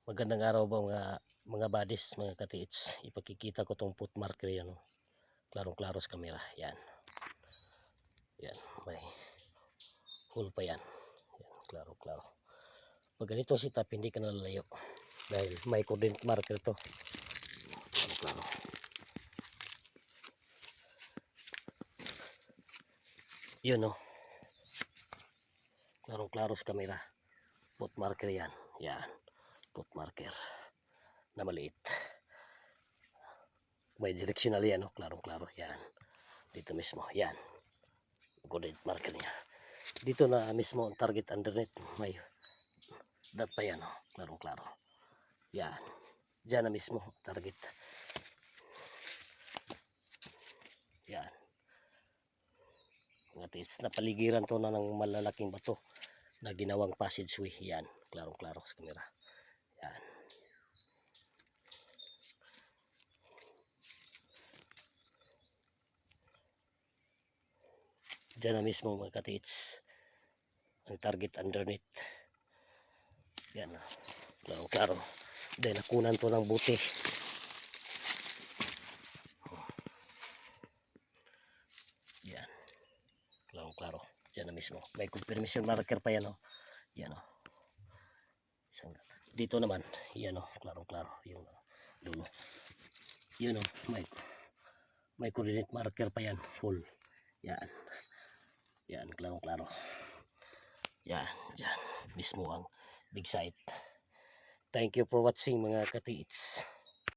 Magandang araw ba mga buddies, mga katiits. Ipakikita ko tong foot marker yan. Oh. Klarong-klaro sa camera. Yan. Yan. May hole pa yan. Yan. Klarong-klaro. Pag ganitong setup, hindi ka nalalayo. Dahil may coordinate marker to. Klarong-klaro. Yun oh. Klarong-klaro sa camera. Foot marker yan. Yan. Foot marker na maliit. May directional yan, oh. Klarong-klaro. Yan. Dito mismo. Yan. Coordinate marker niya. Dito na mismo ang target underneath. May dot pa yan, oh. Klarong-klaro. Yan. Diyan na mismo target. Yan. Mga tis, napaligiran to na ng malalaking bato na ginawang passageway. Yan. Klarong-klaro sa camera. Yan. Diyan na mismo mga katits ang target underneath. Yan. Klaro-klaro. Dahil nakunan to ng buti. Yan. Klaro-klaro. Diyan na mismo. May confirmation marker pa yan. Oh. Yan. Oh. Dito naman. Yan. Oh. Klaro-klaro. Yung dulo. Yun. Oh. May coordinate marker pa yan. Full. Yan. Yan. Klaro-klaro. Yan. Yan. Mismo ang big site. Thank you for watching mga katiits.